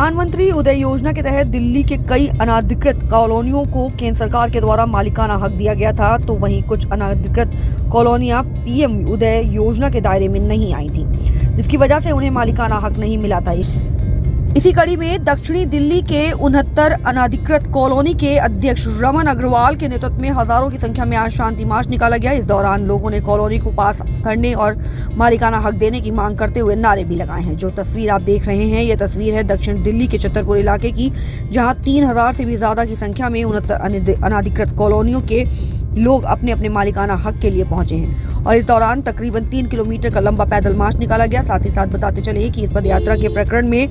प्रधानमंत्री उदय योजना के तहत दिल्ली के कई अनाधिकृत कॉलोनियों को केंद्र सरकार के द्वारा मालिकाना हक दिया गया था, तो वहीं कुछ अनाधिकृत कॉलोनियां पीएम उदय योजना के दायरे में नहीं आई थी, जिसकी वजह से उन्हें मालिकाना हक नहीं मिला था। इसी कड़ी में दक्षिणी दिल्ली के 69 अनाधिकृत कॉलोनी के अध्यक्ष रमन अग्रवाल के नेतृत्व में हजारों की संख्या में आज शांति मार्च निकाला गया। इस दौरान लोगों ने कॉलोनी को पास करने और मालिकाना हक देने की मांग करते हुए नारे भी लगाए हैं। जो तस्वीर आप देख रहे हैं, ये तस्वीर है दक्षिण दिल्ली के छतरपुर इलाके की, जहां 3000 से भी ज्यादा की संख्या में 69 अनाधिकृत कॉलोनियों के लोग अपने अपने मालिकाना हक के लिए पहुंचे हैं और इस दौरान तकरीबन 3 किलोमीटर का लंबा पैदल मार्च निकाला गया। साथ ही साथ बताते चले कि इस पद यात्रा के प्रकरण में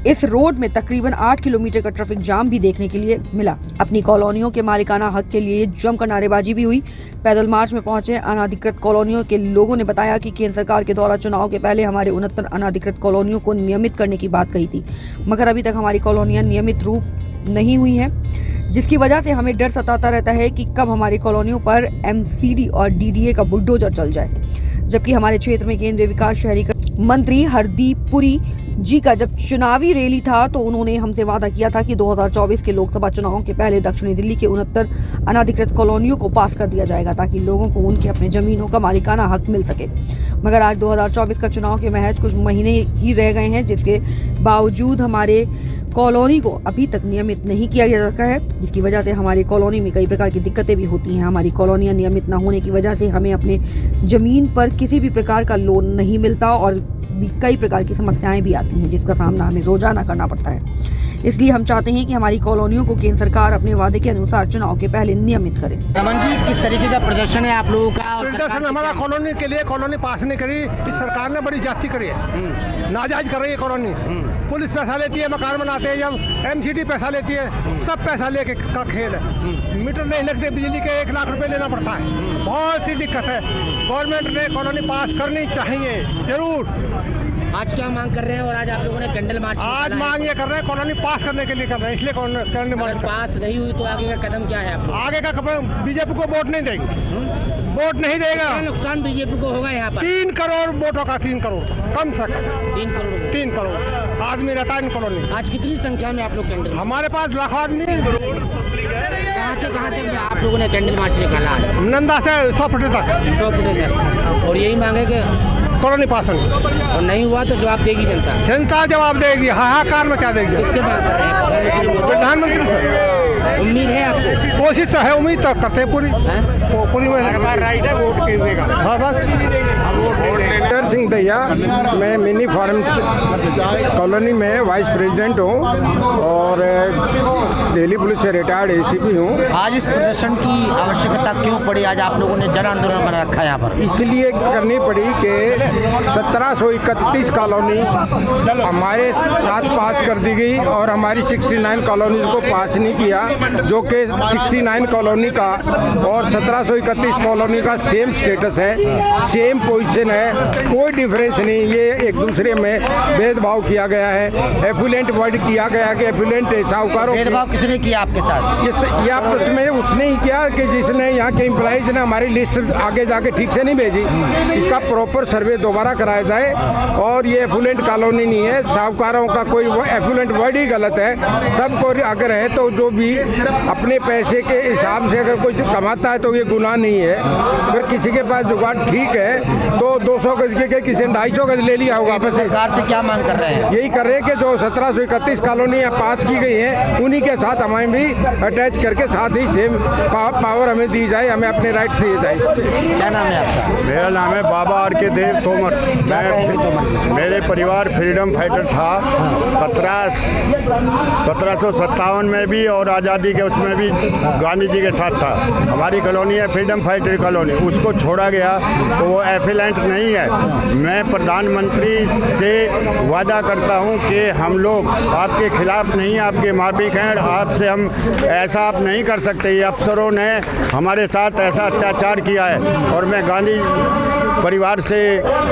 इस रोड में तकरीबन 8 किलोमीटर का ट्रैफिक जाम भी देखने के लिए मिला। अपनी कॉलोनियों के मालिकाना हक के लिए जमकर नारेबाजी भी हुई। पैदल मार्च में पहुंचे अनाधिकृत कॉलोनियों के लोगों ने बताया कि केंद्र सरकार के द्वारा चुनाव के पहले हमारे 69 अनाधिकृत कॉलोनियों को नियमित करने की बात कही थी, मगर अभी तक हमारी कॉलोनियां नियमित रूप नहीं हुई हैं, जिसकी वजह से हमें डर सताता रहता है कि कब हमारी कॉलोनियों पर एमसीडी और डीडीए का बुलडोजर चल जाए। जबकि हमारे क्षेत्र में केंद्रीय विकास शहरीकरण मंत्री हरदीप पुरी जी का जब चुनावी रैली था तो उन्होंने हमसे वादा किया था कि 2024 के लोकसभा चुनावों के पहले दक्षिणी दिल्ली के 69 अनाधिकृत कॉलोनियों को पास कर दिया जाएगा, ताकि लोगों को उनके अपने जमीनों का मालिकाना हक मिल सके। मगर आज 2024 का चुनाव के महज कुछ महीने ही रह गए हैं, जिसके बावजूद हमारे कॉलोनी को अभी तक नियमित नहीं किया जा सका है, जिसकी वजह से हमारी कॉलोनी में कई प्रकार की दिक्कतें भी होती हैं। हमारी कॉलोनियां नियमित न होने की वजह से हमें अपने जमीन पर किसी भी प्रकार का लोन नहीं मिलता और कई प्रकार की समस्याएं भी आती हैं, जिसका सामना हमें रोजाना करना पड़ता है। इसलिए हम चाहते हैं कि हमारी कॉलोनियों को केंद्र सरकार अपने वादे के अनुसार चुनाव के पहले नियमित करे। रमन जी, किस तरीके का प्रदर्शन है आप लोगों का? प्रदर्शन हमारा कॉलोनी के लिए, कॉलोनी पास नहीं करी, इस सरकार ने बड़ी जाती करी है, नाजायज कर रही है कॉलोनी। पुलिस पैसा लेती है, मकान बनाते हैं, जब एमसीडी पैसा लेती है, सब पैसा लेके का खेल है। मीटर नहीं लगते बिजली के, 1 लाख रुपए लेना पड़ता है, बहुत सी दिक्कत है। गवर्नमेंट ने कॉलोनी पास करनी चाहिए जरूर। आज क्या मांग कर रहे हैं और आज आप लोगों ने कैंडल मार्च आज मांग ये कर रहे हैं, कॉलोनी पास करने के लिए कर रहे हैं, इसलिए कैंडल मार्च। पास नहीं हुई तो आगे का कदम क्या है आप लोग? आगे का कदम बीजेपी को वोट नहीं देंगे, वोट नहीं देगा। नुकसान बीजेपी को होगा यहाँ पर? 3 करोड़ वोटों का, 3 करोड़ कम से कम 3 करोड़ आदमी रहता है इन कॉलोनी। आज कितनी संख्या में आप लोग कैंडल? हमारे पास लाखों आदमी। कहाँ से कहाँ तक आप लोगों ने कैंडल मार्च निकाला है? नंदा से 100 फुटे तक। 100 फुटे तक। और यही मांगे कि कॉलोनी पास होनी, और नहीं हुआ तो जवाब देगी जनता? जनता जवाब देगी, हाहाकार मचा देगी। किससे बात कर रहे हैं? प्रधानमंत्री से। उम्मीद है आपको? कोशिश तो है, उम्मीद तो करते हैं पूरी। पूरी राइट है वोट गिरने का। हाँ बस। सिंह दैया, मैं मिनी फार्म कॉलोनी में वाइस प्रेसिडेंट हूँ और दिल्ली पुलिस से रिटायर्ड एसीपी हूँ। आज इस प्रदर्शन की आवश्यकता क्यों पड़ी? आज आप लोगों ने जन आंदोलन बना रखा है यहाँ पर? इसलिए करनी पड़ी कि 1731 कॉलोनी हमारे साथ पास कर दी गई और हमारी 69 कॉलोनीज को पास नहीं किया, जो कि 69 कॉलोनी का और 1731 कॉलोनी का सेम स्टेटस है, सेम पोजीशन है, कोई डिफरेंस नहीं। ये एक दूसरे में भेदभाव किया गया है, एफिलेंट वर्ड किया गया कि एफिलेंट साहूकारों। भेदभाव किसने किया आपके साथ? ये आपस में उसने ही किया कि जिसने यहाँ के एम्प्लॉइज ने हमारी लिस्ट आगे जाके ठीक से नहीं भेजी। इसका प्रॉपर सर्वे दोबारा कराया जाए। और ये एफिलेंट कॉलोनी नहीं है, साहूकारों का कोई एफिलेंट वर्ड ही गलत है। सबको अगर है तो जो भी अपने पैसे के हिसाब से अगर कोई कमाता है तो ये गुनाह नहीं है। अगर किसी के पास जुगाड़ ठीक है तो 200 गज के किसी ने 250 गज ले लिया होगा। सरकार से क्या मांग कर रहे हैं? यही कर रहे हैं कि जो 1731 कॉलोनी पास की गई है उन्हीं के साथ हमें भी अटैच करके साथ ही सेम पावर हमें दी जाए, हमें अपने राइट दिए जाए। क्या नाम है आपका? मेरा नाम है बाबा आर के देव तोमर। मेरे परिवार फ्रीडम फाइटर था 1757 में भी और आज़ादी के उसमें भी गांधी जी के साथ था। हमारी कॉलोनी है फ्रीडम फाइटर कॉलोनी, उसको छोड़ा गया तो वो एफिलेंट नहीं है। मैं प्रधानमंत्री से वादा करता हूं कि हम लोग आपके खिलाफ नहीं, आपके माफिक हैं। आपसे हम ऐसा आप नहीं कर सकते। ये अफसरों ने हमारे साथ ऐसा अत्याचार किया है और मैं गांधी परिवार से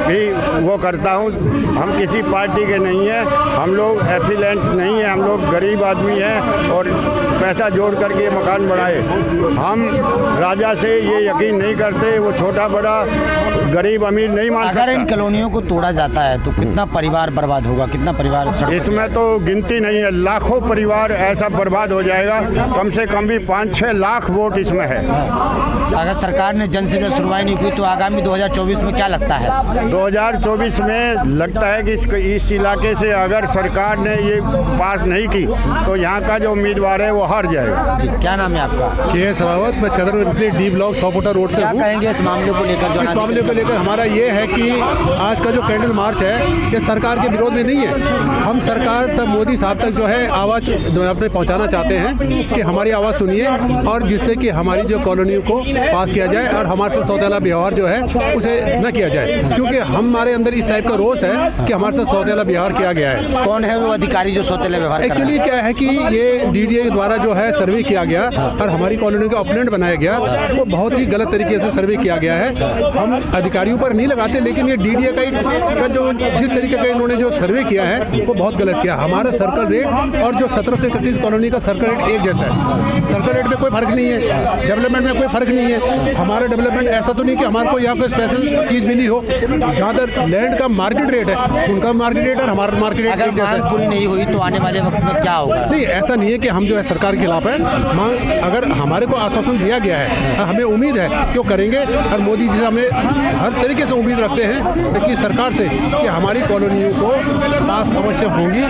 भी वो करता हूँ। हम किसी पार्टी के नहीं हैं, हम लोग एफिलेंट नहीं हैं, हम लोग गरीब आदमी हैं और पैसा जोड़ करके ये मकान बनाए। हम राजा से ये यकीन नहीं करते, वो छोटा बड़ा गरीब अमीर नहीं मान अगर इन सकता। कॉलोनियों को तोड़ा जाता है तो कितना परिवार बर्बाद होगा, कितना परिवार सड़क पर इसमें तो गिनती नहीं है, लाखों परिवार ऐसा बर्बाद हो जाएगा। कम से कम भी 5-6 लाख वोट इसमें है। अगर सरकार ने जन से जन सुनवाई नहीं की तो आगामी 2024 में क्या लगता है? 2024 में लगता है कि इस इलाके से अगर सरकार ने ये पास नहीं की तो यहाँ का जो उम्मीदवार है वो हार जाएगा। जी, क्या नाम है आपका? के.एस. रावत, मैं छतरपुर डी ब्लॉक 100 फुटा रोड से क्या हूँ। कहेंगे इस मामले को लेकर? जो इस मामले को लेकर हमारा ये है कि आज का जो कैंडल मार्च है ये सरकार के विरोध में नहीं है। हम सरकार तक, मोदी साहब तक जो है आवाज़ अपने पहुंचाना चाहते हैं कि हमारी आवाज़ सुनिए और जिससे कि हमारी जो कॉलोनियों को पास किया जाए और हमारे से सौतेला व्यवहार जो है उसे न किया जाए, क्योंकि हमारे अंदर इस टाइप का रोष है कि हमारे से सौतेला व्यवहार किया गया है। कौन है वो अधिकारी जो सौतेला व्यवहार कर रहा है? एक्चुअली क्या है कि ये डीडीए के द्वारा जो है सर्वे किया गया और हमारी कॉलोनी का ओपोनेंट बनाया गया, वो बहुत ही गलत तरीके से सर्वे किया गया है। हम अधिकारियों पर नहीं लगाते, लेकिन ये डीडीए का जो जिस तरीके का इन्होंने जो सर्वे किया है वो बहुत गलत किया। हमारा सर्कल रेट और जो 17 से 31 कॉलोनी का सर्कल रेट एक जैसा है। सर्कल रेट में कोई फर्क नहीं है, डेवलपमेंट में कोई फर्क नहीं है। हमारा डेवलपमेंट ऐसा तो नहीं कि हमारे को यहाँ कोई स्पेशल चीज़ मिली हो। जहाँ तक लैंड का मार्केट रेट है, उनका मार्केट रेट और हमारा मार्केट रेट अगर एक जैसा मांग है। पूरी नहीं हुई तो आने वाले वक्त में क्या होगा? नहीं, ऐसा नहीं है कि हम जो है सरकार के खिलाफ है। मांग अगर हमारे को आश्वासन दिया गया है, हमें उम्मीद है कि वो करेंगे और मोदी जी से हमें हर तरीके से उम्मीद रखते हैं कि सरकार से कि हमारी कॉलोनियों को पास अवश्य होंगी।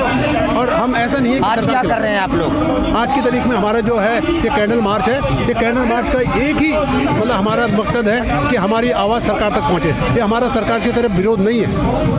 और हम ऐसा नहीं है कि आज सरकार क्या के- कर रहे हैं आप लोग? आज की तारीख में हमारा जो है ये कैंडल मार्च है। ये कैंडल मार्च का एक ही मतलब हमारा मकसद है कि हमारी आवाज़ सरकार तक पहुँचे। ये हमारा सरकार की तरफ विरोध नहीं है,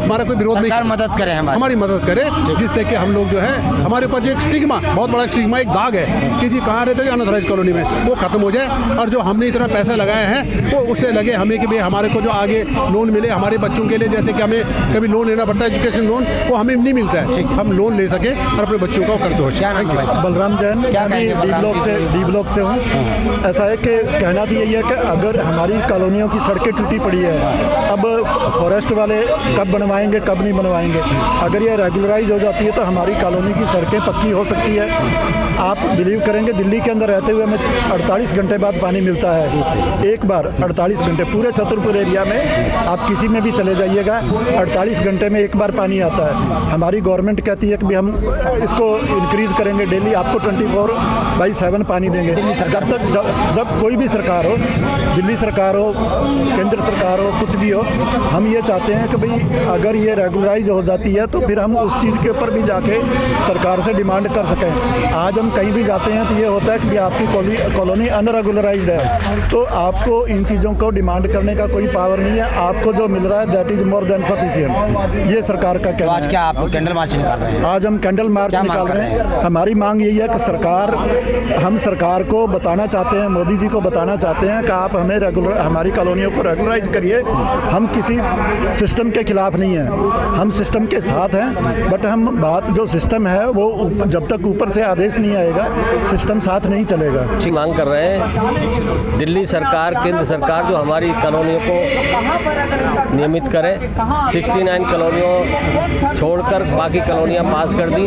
हमारा कोई विरोध नहीं। सरकार मदद करे हमारी मदद करे, जिससे कि हम लोग जो है हमारे ऊपर जो एक स्टिग्मा, बहुत बड़ा स्टिग्मा, एक दाग है कि जी कहाँ रहते हैं अनऑथराइज्ड कॉलोनी में, वो खत्म हो जाए। और जो हमने इतना पैसा लगाया है वो उससे लगे हमें कि भाई हमारे को जो आगे लोन मिले हमारे बच्चों के लिए, जैसे कि हमें कभी लोन लेना पड़ता है एजुकेशन लोन, वो हमें नहीं मिलता है। हम लोन ले सके और अपने बच्चों का कर सके। क्या नाम है भाई साहब? बलराम जैन, क्या मैं कहेंगे भी बलराम जी से? डी ब्लॉक से हूँ। ऐसा है कि कहना तो यही है कि अगर हमारी कॉलोनियों की सड़कें टूटी पड़ी है, अब फॉरेस्ट वाले कब बनवाएंगे कब नहीं बनवाएंगे। अगर ये रेगुलराइज हो जाती है तो हमारी कॉलोनी की सड़कें पक्की हो सकती है। आप बिलीव करेंगे, दिल्ली के अंदर रहते हुए हमें 48 घंटे बाद पानी मिलता है। एक बार 48 घंटे पूरे छतरपुर एरिया में आप किसी में भी चले जाइएगा, 48 घंटे में एक बार पानी आता है। हमारी गवर्नमेंट कहती है कि भी हम इसको इंक्रीज़ करेंगे, डेली आपको 24/7 पानी देंगे। जब कोई भी सरकार हो, दिल्ली सरकार हो, केंद्र सरकार हो, कुछ भी हो, हम ये चाहते हैं कि भाई अगर ये रेगुलराइज हो जाती है तो फिर हम उस चीज़ के ऊपर भी जाके सरकार से डिमांड कर सकें। आज हम कहीं भी जाते हैं तो ये होता है कि आपकी कॉलोनी अनरेगुलराइज्ड है, तो आपको इन चीज़ों को डिमांड करने का कोई पावर नहीं है। आपको जो मिल रहा है that is more than sufficient, ये सरकार का तो कहना आज है। क्या आप लोग कैंडल मार्च निकाल रहे हैं? आज हम कैंडल मार्च क्या मांग निकाल कर रहे रहे हैं। हमारी मांग यही है कि हम सरकार को बताना चाहते हैं, मोदी जी को बताना चाहते हैं कि आप हमें हमारी कॉलोनियों को रेगुलराइज करिए। हम किसी सिस्टम के खिलाफ नहीं हैं, हम सिस्टम के साथ हैं, बट हम बात जो सिस्टम है वो जब तक ऊपर से आदेश नहीं आएगा सिस्टम साथ नहीं चलेगा। मांग कर रहे हैं दिल्ली सरकार, केंद्र सरकार जो हमारी कॉलोनियों को नियमित करे। 69 कॉलोनियों छोड़कर बाकी कॉलोनियाँ पास कर दी,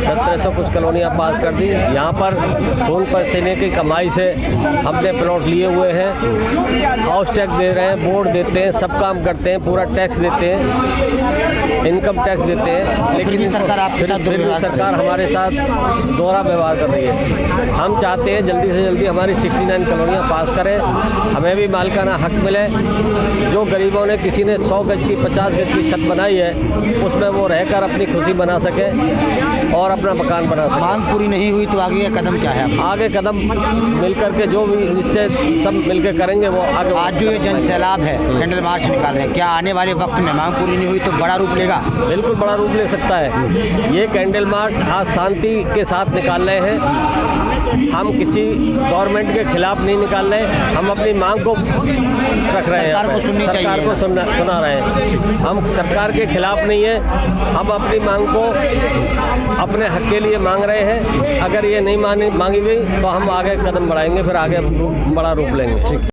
1700 कुछ कॉलोनियाँ पास कर दी। यहाँ पर खून पसीने की कमाई से हमने प्लॉट लिए हुए हैं, हाउस टैक्स दे रहे हैं, बोर्ड देते हैं, सब काम करते हैं, पूरा टैक्स देते हैं, इनकम टैक्स देते हैं, लेकिन सरकार आपके साथ फिर भी सरकार हमारे साथ दोहरा व्यवहार कर रही है। हम चाहते हैं जल्दी से जल्दी हमारी 69 कॉलोनियाँ पास करें, हमें भी मालिकाना हक मिले। जो गरीबों ने किसी ने 100 गज की 50 गज की छत बनाई है उसमें वो रहकर अपनी खुशी बना सके और अपना मकान बना सके। मांग पूरी नहीं हुई तो आगे का कदम क्या है? आगे कदम मिलकर के जो भी निश्चय सब मिलकर करेंगे वो आगे। आज जो ये जन सैलाब है, कैंडल मार्च निकाल रहे हैं, क्या आने वाले वक्त में मांग पूरी नहीं हुई तो बड़ा रूप लेगा? बिल्कुल बड़ा रूप ले सकता है। ये कैंडल मार्च आज शांति के साथ निकाल रहे हैं, हम किसी गवर्नमेंट के खिलाफ नहीं निकाल रहे, हम अपनी मांग को रख रहे हैं, सरकार को सुननी चाहिए, सरकार को सुना रहे हैं। हम सरकार के खिलाफ नहीं है, हम अपनी मांग को अपने हक के लिए मांग रहे हैं। अगर ये नहीं मांगी गई तो हम आगे कदम बढ़ाएंगे, फिर आगे बड़ा रूप लेंगे।